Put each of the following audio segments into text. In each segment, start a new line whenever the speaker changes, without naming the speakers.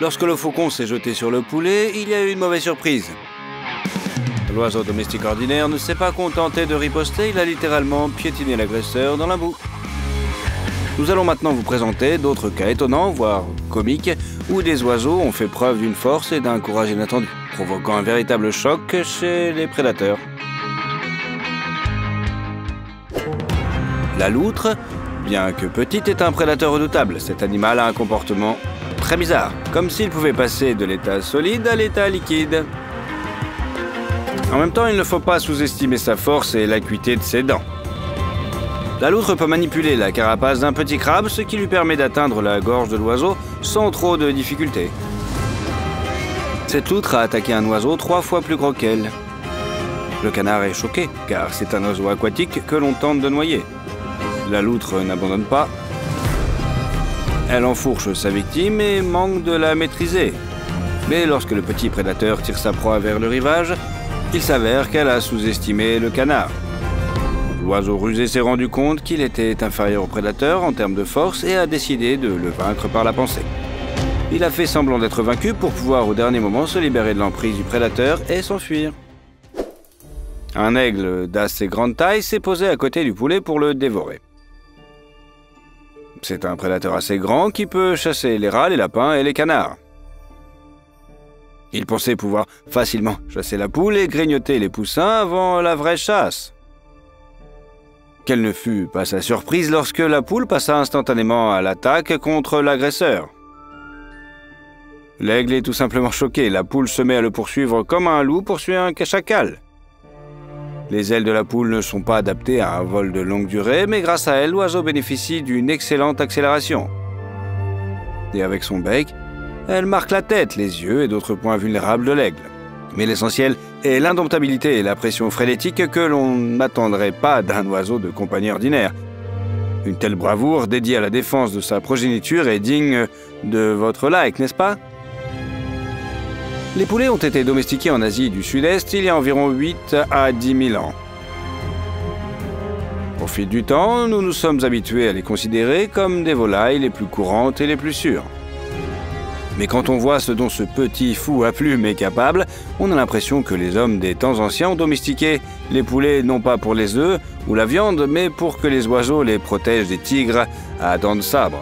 Lorsque le faucon s'est jeté sur le poulet, il y a eu une mauvaise surprise. L'oiseau domestique ordinaire ne s'est pas contenté de riposter, il a littéralement piétiné l'agresseur dans la boue. Nous allons maintenant vous présenter d'autres cas étonnants, voire comiques, où des oiseaux ont fait preuve d'une force et d'un courage inattendu, provoquant un véritable choc chez les prédateurs. La loutre, bien que petite, est un prédateur redoutable. Cet animal a un comportement très bizarre, comme s'il pouvait passer de l'état solide à l'état liquide. En même temps, il ne faut pas sous-estimer sa force et l'acuité de ses dents. La loutre peut manipuler la carapace d'un petit crabe, ce qui lui permet d'atteindre la gorge de l'oiseau sans trop de difficultés. Cette loutre a attaqué un oiseau 3 fois plus gros qu'elle. Le canard est choqué, car c'est un oiseau aquatique que l'on tente de noyer. La loutre n'abandonne pas. Elle enfourche sa victime et manque de la maîtriser. Mais lorsque le petit prédateur tire sa proie vers le rivage, il s'avère qu'elle a sous-estimé le canard. L'oiseau rusé s'est rendu compte qu'il était inférieur au prédateur en termes de force et a décidé de le vaincre par la pensée. Il a fait semblant d'être vaincu pour pouvoir au dernier moment se libérer de l'emprise du prédateur et s'enfuir. Un aigle d'assez grande taille s'est posé à côté du poulet pour le dévorer. C'est un prédateur assez grand qui peut chasser les rats, les lapins et les canards. Il pensait pouvoir facilement chasser la poule et grignoter les poussins avant la vraie chasse. Quelle ne fut pas sa surprise lorsque la poule passa instantanément à l'attaque contre l'agresseur. L'aigle est tout simplement choqué. La poule se met à le poursuivre comme un loup poursuit un chacal. Les ailes de la poule ne sont pas adaptées à un vol de longue durée, mais grâce à elles, l'oiseau bénéficie d'une excellente accélération. Et avec son bec, elle marque la tête, les yeux et d'autres points vulnérables de l'aigle. Mais l'essentiel est l'indomptabilité et la pression frénétique que l'on n'attendrait pas d'un oiseau de compagnie ordinaire. Une telle bravoure dédiée à la défense de sa progéniture est digne de votre like, n'est-ce pas? Les poulets ont été domestiqués en Asie du Sud-Est il y a environ 8 à 10 000 ans. Au fil du temps, nous nous sommes habitués à les considérer comme des volailles les plus courantes et les plus sûres. Mais quand on voit ce dont ce petit fou à plumes est capable, on a l'impression que les hommes des temps anciens ont domestiqué les poulets non pas pour les œufs ou la viande, mais pour que les oiseaux les protègent des tigres à dents de sabre.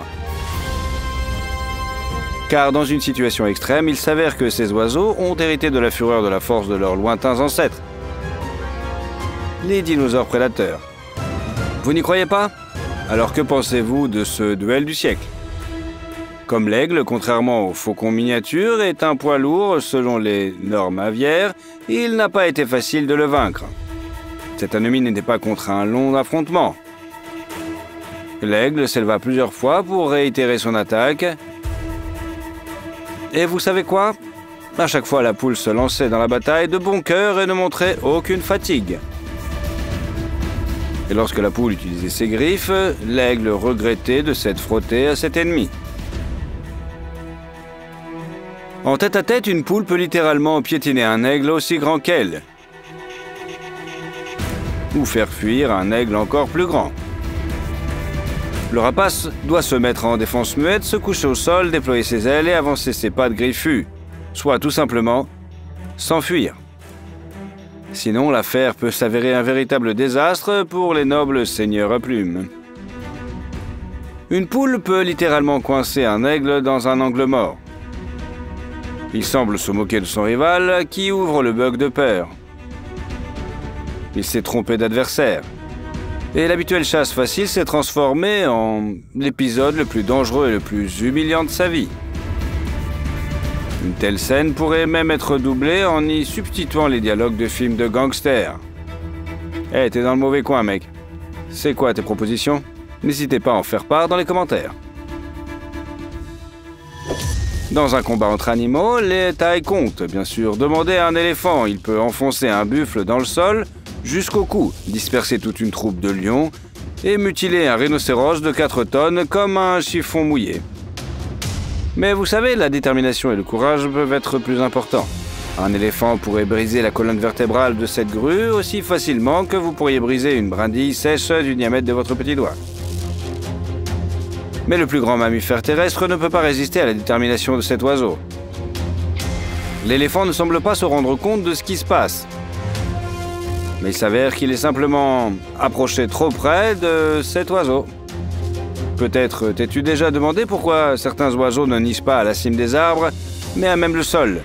Car dans une situation extrême, il s'avère que ces oiseaux ont hérité de la fureur de la force de leurs lointains ancêtres, les dinosaures prédateurs. Vous n'y croyez pas? Alors que pensez-vous de ce duel du siècle? Comme l'aigle, contrairement au faucon miniature, est un poids lourd selon les normes aviaires, il n'a pas été facile de le vaincre. Cet ennemi n'était pas contre un long affrontement. L'aigle s'éleva plusieurs fois pour réitérer son attaque. Et vous savez quoi? À chaque fois, la poule se lançait dans la bataille de bon cœur et ne montrait aucune fatigue. Et lorsque la poule utilisait ses griffes, l'aigle regrettait de s'être frotté à cet ennemi. En tête-à-tête, une poule peut littéralement piétiner un aigle aussi grand qu'elle, ou faire fuir un aigle encore plus grand. Le rapace doit se mettre en défense muette, se coucher au sol, déployer ses ailes et avancer ses pattes griffues, soit tout simplement s'enfuir. Sinon, l'affaire peut s'avérer un véritable désastre pour les nobles seigneurs à plumes. Une poule peut littéralement coincer un aigle dans un angle mort. Il semble se moquer de son rival qui ouvre le bec de peur. Il s'est trompé d'adversaire. Et l'habituelle chasse facile s'est transformée en l'épisode le plus dangereux et le plus humiliant de sa vie. Une telle scène pourrait même être doublée en y substituant les dialogues de films de gangsters. Eh, t'es dans le mauvais coin, mec. C'est quoi tes propositions? N'hésitez pas à en faire part dans les commentaires. Dans un combat entre animaux, les tailles comptent. Bien sûr, demandez à un éléphant. Il peut enfoncer un buffle dans le sol jusqu'au cou, disperser toute une troupe de lions et mutiler un rhinocéros de 4 tonnes comme un chiffon mouillé. Mais vous savez, la détermination et le courage peuvent être plus importants. Un éléphant pourrait briser la colonne vertébrale de cette grue aussi facilement que vous pourriez briser une brindille sèche du diamètre de votre petit doigt. Mais le plus grand mammifère terrestre ne peut pas résister à la détermination de cet oiseau. L'éléphant ne semble pas se rendre compte de ce qui se passe. Mais il s'avère qu'il est simplement approché trop près de cet oiseau. Peut-être t'es-tu déjà demandé pourquoi certains oiseaux ne nichent pas à la cime des arbres, mais à même le sol?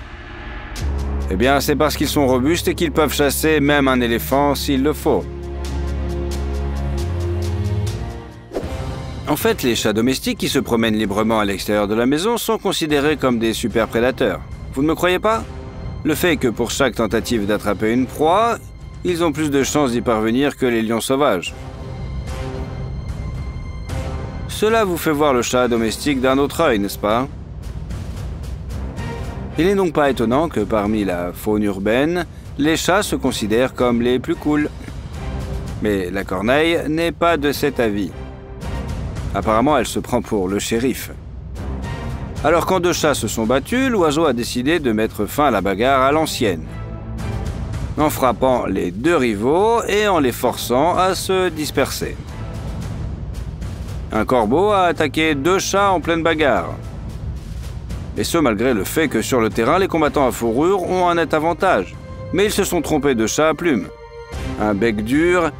Eh bien, c'est parce qu'ils sont robustes et qu'ils peuvent chasser même un éléphant s'il le faut. En fait, les chats domestiques qui se promènent librement à l'extérieur de la maison sont considérés comme des super prédateurs. Vous ne me croyez pas? Le fait est que pour chaque tentative d'attraper une proie, ils ont plus de chances d'y parvenir que les lions sauvages. Cela vous fait voir le chat domestique d'un autre œil, n'est-ce pas? Il n'est donc pas étonnant que parmi la faune urbaine, les chats se considèrent comme les plus cools. Mais la corneille n'est pas de cet avis. Apparemment, elle se prend pour le shérif. Alors quand deux chats se sont battus, l'oiseau a décidé de mettre fin à la bagarre à l'ancienne, en frappant les deux rivaux et en les forçant à se disperser. Un corbeau a attaqué deux chats en pleine bagarre. Et ce, malgré le fait que sur le terrain, les combattants à fourrure ont un net avantage. Mais ils se sont trompés de chat à plumes. Un bec dur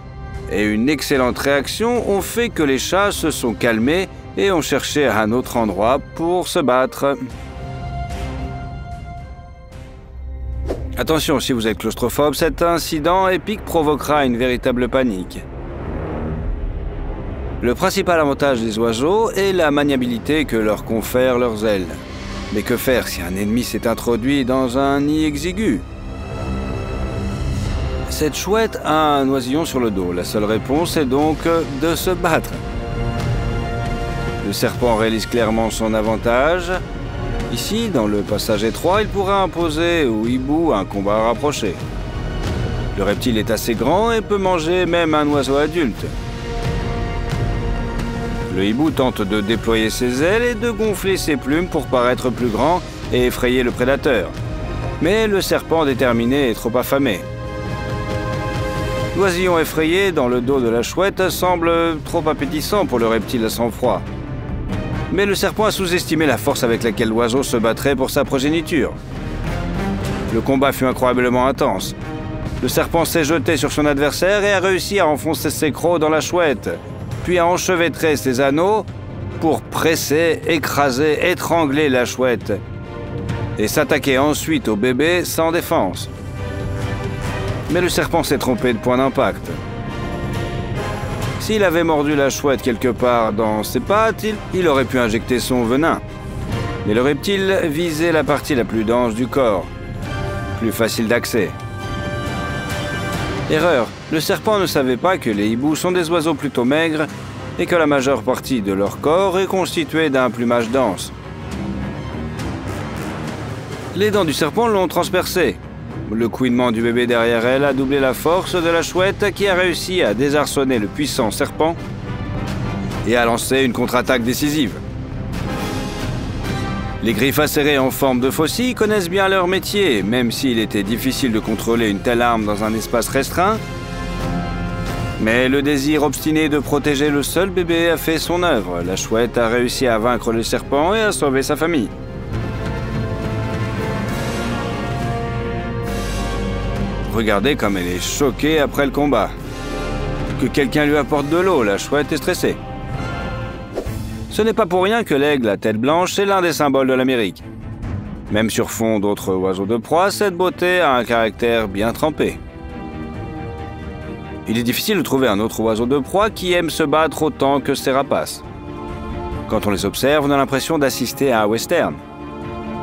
et une excellente réaction ont fait que les chats se sont calmés et ont cherché un autre endroit pour se battre. Attention, si vous êtes claustrophobe, cet incident épique provoquera une véritable panique. Le principal avantage des oiseaux est la maniabilité que leur confèrent leurs ailes. Mais que faire si un ennemi s'est introduit dans un nid exigu? Cette chouette a un oisillon sur le dos. La seule réponse est donc de se battre. Le serpent réalise clairement son avantage. Ici, dans le passage étroit, il pourra imposer au hibou un combat rapproché. Le reptile est assez grand et peut manger même un oiseau adulte. Le hibou tente de déployer ses ailes et de gonfler ses plumes pour paraître plus grand et effrayer le prédateur. Mais le serpent déterminé est trop affamé. L'oisillon effrayé dans le dos de la chouette semble trop appétissant pour le reptile à sang-froid. Mais le serpent a sous-estimé la force avec laquelle l'oiseau se battrait pour sa progéniture. Le combat fut incroyablement intense. Le serpent s'est jeté sur son adversaire et a réussi à enfoncer ses crocs dans la chouette, puis à enchevêtrer ses anneaux pour presser, écraser, étrangler la chouette et s'attaquer ensuite au bébé sans défense. Mais le serpent s'est trompé de point d'impact. S'il avait mordu la chouette quelque part dans ses pattes, il aurait pu injecter son venin. Mais le reptile visait la partie la plus dense du corps, plus facile d'accès. Erreur, le serpent ne savait pas que les hiboux sont des oiseaux plutôt maigres et que la majeure partie de leur corps est constituée d'un plumage dense. Les dents du serpent l'ont transpercé. Le couinement du bébé derrière elle a doublé la force de la chouette qui a réussi à désarçonner le puissant serpent et à lancer une contre-attaque décisive. Les griffes acérées en forme de faucille connaissent bien leur métier, même s'il était difficile de contrôler une telle arme dans un espace restreint. Mais le désir obstiné de protéger le seul bébé a fait son œuvre. La chouette a réussi à vaincre le serpent et à sauver sa famille. Regardez comme elle est choquée après le combat. Que quelqu'un lui apporte de l'eau, la chouette est stressée. Ce n'est pas pour rien que l'aigle à tête blanche est l'un des symboles de l'Amérique. Même sur fond d'autres oiseaux de proie, cette beauté a un caractère bien trempé. Il est difficile de trouver un autre oiseau de proie qui aime se battre autant que ses rapaces. Quand on les observe, on a l'impression d'assister à un western.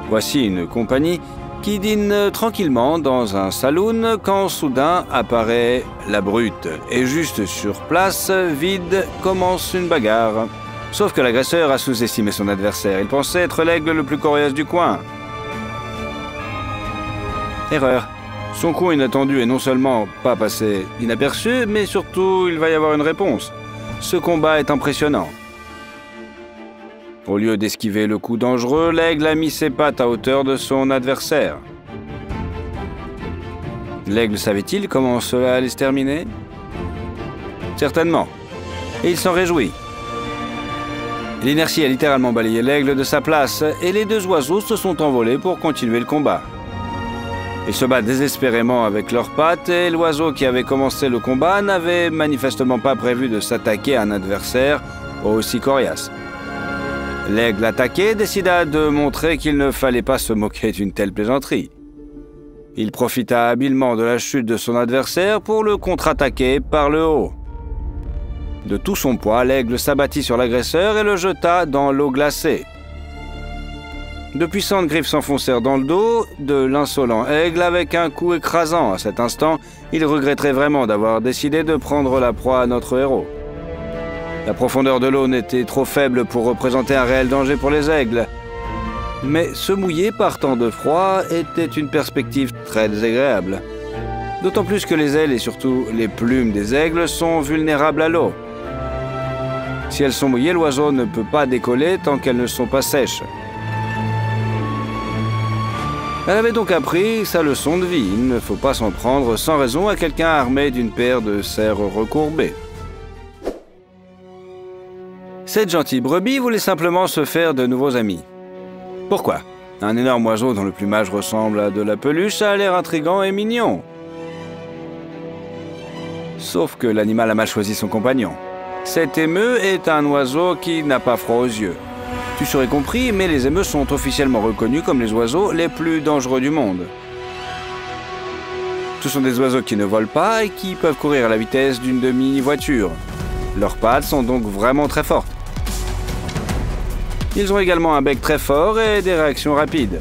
Voici une compagnie qui dîne tranquillement dans un saloon quand soudain apparaît la brute. Et juste sur place, vide, commence une bagarre. Sauf que l'agresseur a sous-estimé son adversaire. Il pensait être l'aigle le plus coriace du coin. Erreur. Son coup inattendu est non seulement pas passé inaperçu, mais surtout il va y avoir une réponse. Ce combat est impressionnant. Au lieu d'esquiver le coup dangereux, l'aigle a mis ses pattes à hauteur de son adversaire. L'aigle savait-il comment cela allait se terminer? Certainement. Et il s'en réjouit. L'inertie a littéralement balayé l'aigle de sa place et les deux oiseaux se sont envolés pour continuer le combat. Ils se battent désespérément avec leurs pattes et l'oiseau qui avait commencé le combat n'avait manifestement pas prévu de s'attaquer à un adversaire aussi coriace. L'aigle attaqué décida de montrer qu'il ne fallait pas se moquer d'une telle plaisanterie. Il profita habilement de la chute de son adversaire pour le contre-attaquer par le haut. De tout son poids, l'aigle s'abattit sur l'agresseur et le jeta dans l'eau glacée. De puissantes griffes s'enfoncèrent dans le dos de l'insolent aigle avec un coup écrasant. À cet instant, il regretterait vraiment d'avoir décidé de prendre la proie à notre héros. La profondeur de l'eau n'était trop faible pour représenter un réel danger pour les aigles. Mais se mouiller par tant de froid était une perspective très désagréable. D'autant plus que les ailes et surtout les plumes des aigles sont vulnérables à l'eau. Si elles sont mouillées, l'oiseau ne peut pas décoller tant qu'elles ne sont pas sèches. Elle avait donc appris sa leçon de vie. Il ne faut pas s'en prendre sans raison à quelqu'un armé d'une paire de serres recourbées. Cette gentille brebis voulait simplement se faire de nouveaux amis. Pourquoi? Un énorme oiseau dont le plumage ressemble à de la peluche a l'air intrigant et mignon. Sauf que l'animal a mal choisi son compagnon. Cet émeu est un oiseau qui n'a pas froid aux yeux. Tu serais compris, mais les émeus sont officiellement reconnus comme les oiseaux les plus dangereux du monde. Ce sont des oiseaux qui ne volent pas et qui peuvent courir à la vitesse d'une demi-voiture. Leurs pattes sont donc vraiment très fortes. Ils ont également un bec très fort et des réactions rapides.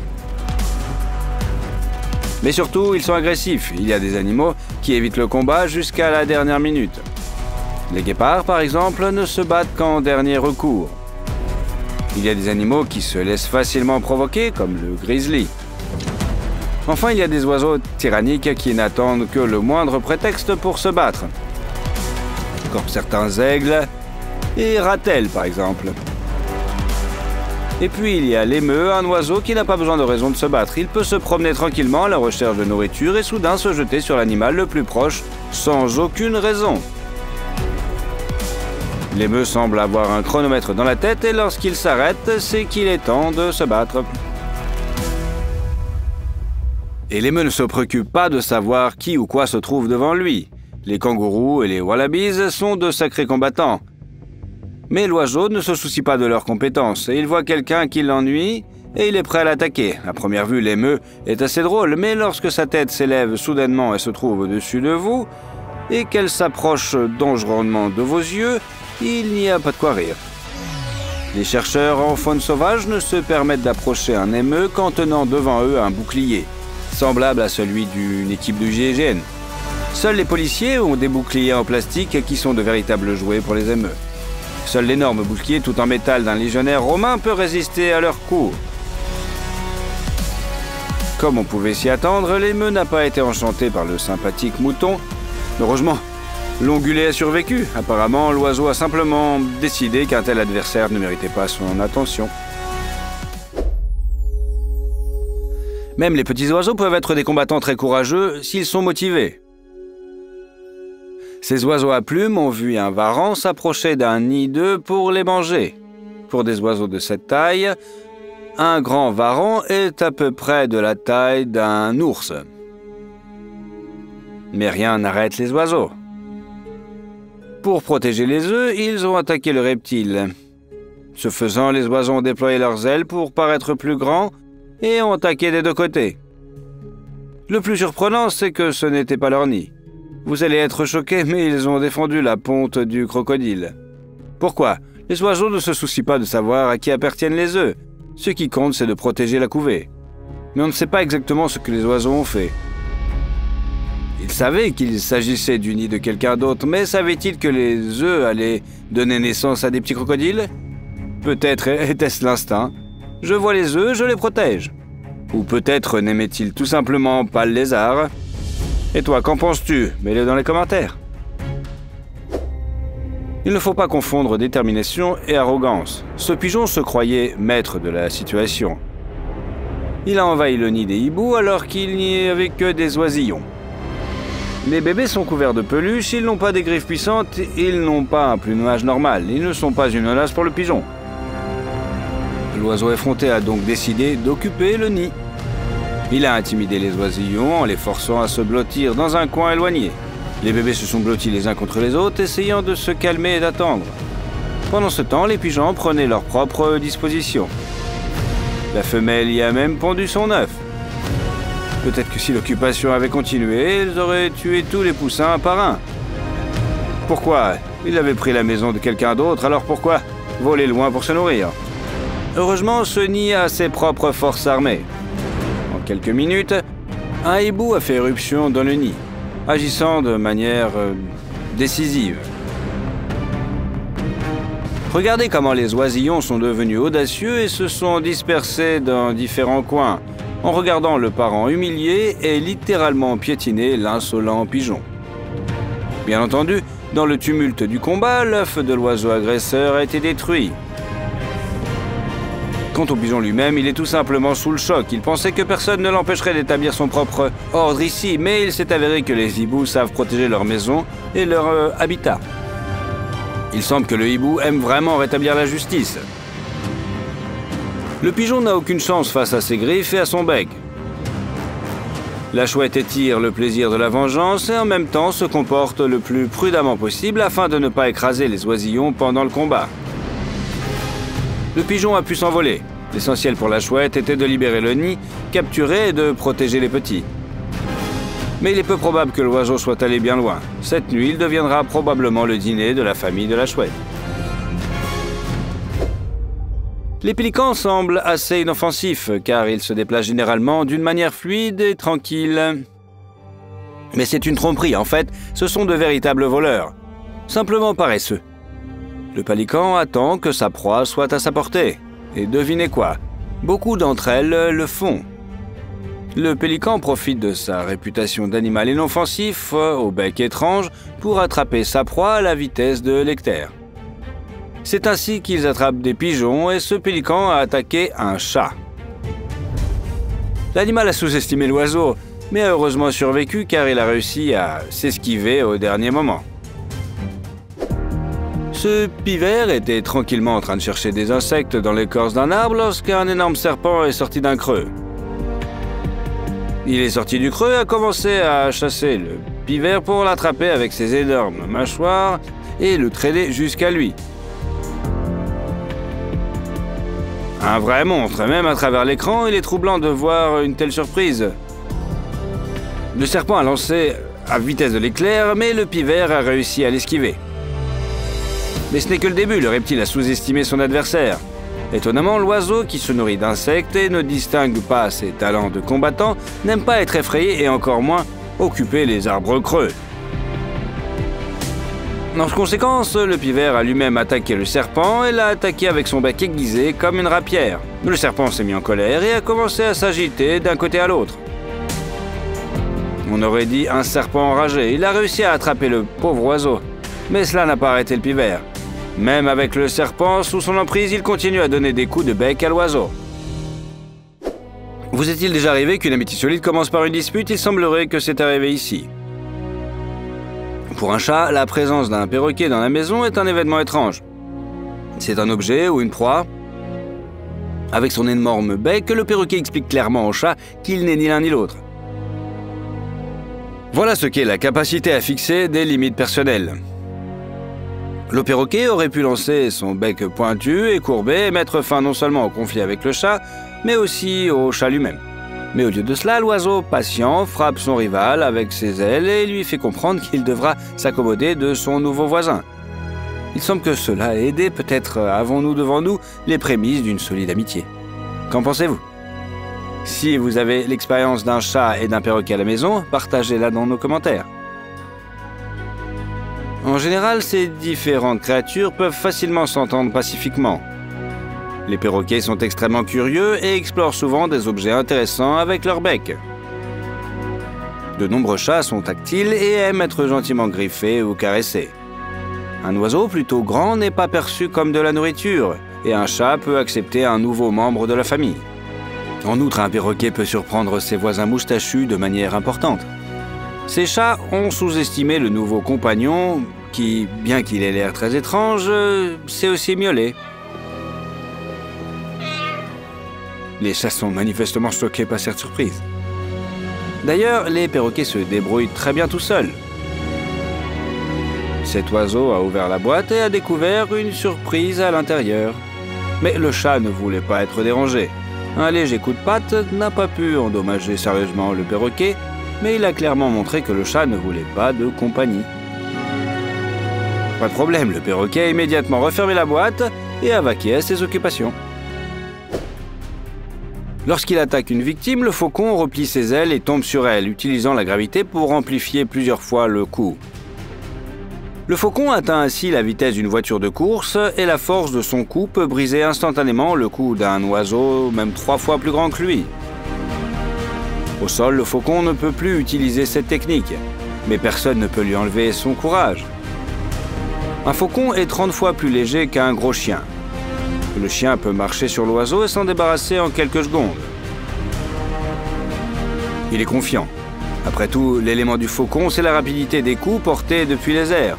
Mais surtout, ils sont agressifs. Il y a des animaux qui évitent le combat jusqu'à la dernière minute. Les guépards, par exemple, ne se battent qu'en dernier recours. Il y a des animaux qui se laissent facilement provoquer, comme le grizzly. Enfin, il y a des oiseaux tyranniques qui n'attendent que le moindre prétexte pour se battre. Comme certains aigles et ratels, par exemple. Et puis, il y a l'émeu, un oiseau qui n'a pas besoin de raison de se battre. Il peut se promener tranquillement à la recherche de nourriture et soudain se jeter sur l'animal le plus proche, sans aucune raison. L'émeu semble avoir un chronomètre dans la tête et lorsqu'il s'arrête, c'est qu'il est temps de se battre. Et l'émeu ne se préoccupe pas de savoir qui ou quoi se trouve devant lui. Les kangourous et les wallabies sont de sacrés combattants. Mais l'oiseau ne se soucie pas de leurs compétences et il voit quelqu'un qui l'ennuie et il est prêt à l'attaquer. À première vue, l'émeu est assez drôle, mais lorsque sa tête s'élève soudainement et se trouve au-dessus de vous et qu'elle s'approche dangereusement de vos yeux, il n'y a pas de quoi rire. Les chercheurs en faune sauvage ne se permettent d'approcher un émeu qu'en tenant devant eux un bouclier, semblable à celui d'une équipe du GIGN. Seuls les policiers ont des boucliers en plastique qui sont de véritables jouets pour les émeus. Seul l'énorme bouclier tout en métal d'un légionnaire romain peut résister à leurs coups. Comme on pouvait s'y attendre, l'émeu n'a pas été enchanté par le sympathique mouton. Heureusement, l'ongulé a survécu. Apparemment, l'oiseau a simplement décidé qu'un tel adversaire ne méritait pas son attention. Même les petits oiseaux peuvent être des combattants très courageux s'ils sont motivés. Ces oiseaux à plumes ont vu un varan s'approcher d'un nid d'œufs pour les manger. Pour des oiseaux de cette taille, un grand varan est à peu près de la taille d'un ours. Mais rien n'arrête les oiseaux. Pour protéger les œufs, ils ont attaqué le reptile. Ce faisant, les oiseaux ont déployé leurs ailes pour paraître plus grands et ont attaqué des deux côtés. Le plus surprenant, c'est que ce n'était pas leur nid. Vous allez être choqués, mais ils ont défendu la ponte du crocodile. Pourquoi? Les oiseaux ne se soucient pas de savoir à qui appartiennent les œufs. Ce qui compte, c'est de protéger la couvée. Mais on ne sait pas exactement ce que les oiseaux ont fait. Ils savaient qu'il s'agissait du nid de quelqu'un d'autre, mais savaient-ils que les œufs allaient donner naissance à des petits crocodiles? Peut-être était-ce l'instinct. Je vois les œufs, je les protège. Ou peut-être n'aimait-il tout simplement pas le lézard. Et toi, qu'en penses-tu? Mets-le dans les commentaires. Il ne faut pas confondre détermination et arrogance. Ce pigeon se croyait maître de la situation. Il a envahi le nid des hiboux alors qu'il n'y avait que des oisillons. Les bébés sont couverts de peluche, ils n'ont pas des griffes puissantes, ils n'ont pas un plumage normal, ils ne sont pas une menace pour le pigeon. l'oiseau effronté a donc décidé d'occuper le nid. Il a intimidé les oisillons en les forçant à se blottir dans un coin éloigné. Les bébés se sont blottis les uns contre les autres, essayant de se calmer et d'attendre. Pendant ce temps, les pigeons prenaient leurs propres dispositions. La femelle y a même pondu son œuf. Peut-être que si l'occupation avait continué, ils auraient tué tous les poussins un par un. Pourquoi? Il avait pris la maison de quelqu'un d'autre, alors pourquoi voler loin pour se nourrir? Heureusement, ce nid a ses propres forces armées. En quelques minutes, un hibou a fait éruption dans le nid, agissant de manière décisive. Regardez comment les oisillons sont devenus audacieux et se sont dispersés dans différents coins, en regardant le parent humilié et littéralement piétiner l'insolent pigeon. Bien entendu, dans le tumulte du combat, l'œuf de l'oiseau agresseur a été détruit. Quant au pigeon lui-même, il est tout simplement sous le choc. Il pensait que personne ne l'empêcherait d'établir son propre ordre ici, mais il s'est avéré que les hiboux savent protéger leur maison et leur habitat. Il semble que le hibou aime vraiment rétablir la justice. Le pigeon n'a aucune chance face à ses griffes et à son bec. La chouette étire le plaisir de la vengeance et en même temps se comporte le plus prudemment possible afin de ne pas écraser les oisillons pendant le combat. Le pigeon a pu s'envoler. L'essentiel pour la chouette était de libérer le nid, capturer et de protéger les petits. Mais il est peu probable que l'oiseau soit allé bien loin. Cette nuit, il deviendra probablement le dîner de la famille de la chouette. Les pélicans semblent assez inoffensifs, car ils se déplacent généralement d'une manière fluide et tranquille. Mais c'est une tromperie, en fait, ce sont de véritables voleurs. Simplement paresseux. Le pélican attend que sa proie soit à sa portée. Et devinez quoi? Beaucoup d'entre elles le font. Le pélican profite de sa réputation d'animal inoffensif, au bec étrange, pour attraper sa proie à la vitesse de l'éclair. C'est ainsi qu'ils attrapent des pigeons et ce pélican a attaqué un chat. L'animal a sous-estimé l'oiseau, mais a heureusement survécu car il a réussi à s'esquiver au dernier moment. Ce pivert était tranquillement en train de chercher des insectes dans l'écorce d'un arbre lorsqu'un énorme serpent est sorti d'un creux. Il est sorti du creux et a commencé à chasser le pivert pour l'attraper avec ses énormes mâchoires et le traîner jusqu'à lui. Un vrai monstre, même à travers l'écran, il est troublant de voir une telle surprise. Le serpent a lancé à vitesse de l'éclair, mais le pivert a réussi à l'esquiver. Mais ce n'est que le début, le reptile a sous-estimé son adversaire. Étonnamment, l'oiseau, qui se nourrit d'insectes et ne distingue pas ses talents de combattant, n'aime pas être effrayé et encore moins occuper les arbres creux. En conséquence, le pivert a lui-même attaqué le serpent et l'a attaqué avec son bec aiguisé comme une rapière. Le serpent s'est mis en colère et a commencé à s'agiter d'un côté à l'autre. On aurait dit un serpent enragé. Il a réussi à attraper le pauvre oiseau, mais cela n'a pas arrêté le pivert. Même avec le serpent sous son emprise, il continue à donner des coups de bec à l'oiseau. Vous est-il déjà arrivé qu'une amitié solide commence par une dispute? Il semblerait que c'est arrivé ici. Pour un chat, la présence d'un perroquet dans la maison est un événement étrange. C'est un objet ou une proie. Avec son énorme bec, le perroquet explique clairement au chat qu'il n'est ni l'un ni l'autre. Voilà ce qu'est la capacité à fixer des limites personnelles. Le perroquet aurait pu lancer son bec pointu et courbé et mettre fin non seulement au conflit avec le chat, mais aussi au chat lui-même. Mais au lieu de cela, l'oiseau, patient, frappe son rival avec ses ailes et lui fait comprendre qu'il devra s'accommoder de son nouveau voisin. Il semble que cela ait aidé, peut-être avons-nous devant nous les prémices d'une solide amitié. Qu'en pensez-vous? Si vous avez l'expérience d'un chat et d'un perroquet à la maison, partagez-la dans nos commentaires. En général, ces différentes créatures peuvent facilement s'entendre pacifiquement. Les perroquets sont extrêmement curieux et explorent souvent des objets intéressants avec leur bec. De nombreux chats sont tactiles et aiment être gentiment griffés ou caressés. Un oiseau plutôt grand n'est pas perçu comme de la nourriture, et un chat peut accepter un nouveau membre de la famille. En outre, un perroquet peut surprendre ses voisins moustachus de manière importante. Ces chats ont sous-estimé le nouveau compagnon qui, bien qu'il ait l'air très étrange, sait aussi miauler. Les chats sont manifestement choqués par cette surprise. D'ailleurs, les perroquets se débrouillent très bien tout seuls. Cet oiseau a ouvert la boîte et a découvert une surprise à l'intérieur. Mais le chat ne voulait pas être dérangé. Un léger coup de patte n'a pas pu endommager sérieusement le perroquet, mais il a clairement montré que le chat ne voulait pas de compagnie. Pas de problème, le perroquet a immédiatement refermé la boîte et a vaqué à ses occupations. Lorsqu'il attaque une victime, le faucon replie ses ailes et tombe sur elle, utilisant la gravité pour amplifier plusieurs fois le coup. Le faucon atteint ainsi la vitesse d'une voiture de course et la force de son coup peut briser instantanément le cou d'un oiseau même 3 fois plus grand que lui. Au sol, le faucon ne peut plus utiliser cette technique, mais personne ne peut lui enlever son courage. Un faucon est 30 fois plus léger qu'un gros chien. Le chien peut marcher sur l'oiseau et s'en débarrasser en quelques secondes. Il est confiant. Après tout, l'élément du faucon, c'est la rapidité des coups portés depuis les airs.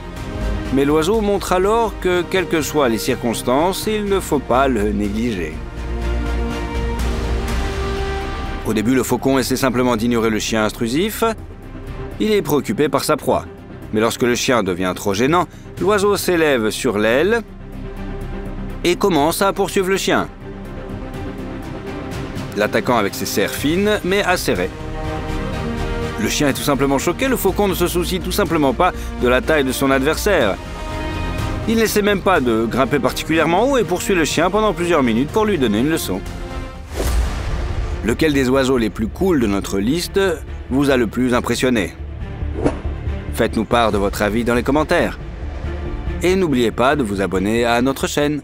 Mais l'oiseau montre alors que, quelles que soient les circonstances, il ne faut pas le négliger. Au début, le faucon essaie simplement d'ignorer le chien intrusif. Il est préoccupé par sa proie. Mais lorsque le chien devient trop gênant, l'oiseau s'élève sur l'aile et commence à poursuivre le chien, l'attaquant avec ses serres fines mais acérées. Le chien est tout simplement choqué, le faucon ne se soucie tout simplement pas de la taille de son adversaire. Il n'essaie même pas de grimper particulièrement haut et poursuit le chien pendant plusieurs minutes pour lui donner une leçon. Lequel des oiseaux les plus cools de notre liste vous a le plus impressionné? Faites-nous part de votre avis dans les commentaires. Et n'oubliez pas de vous abonner à notre chaîne.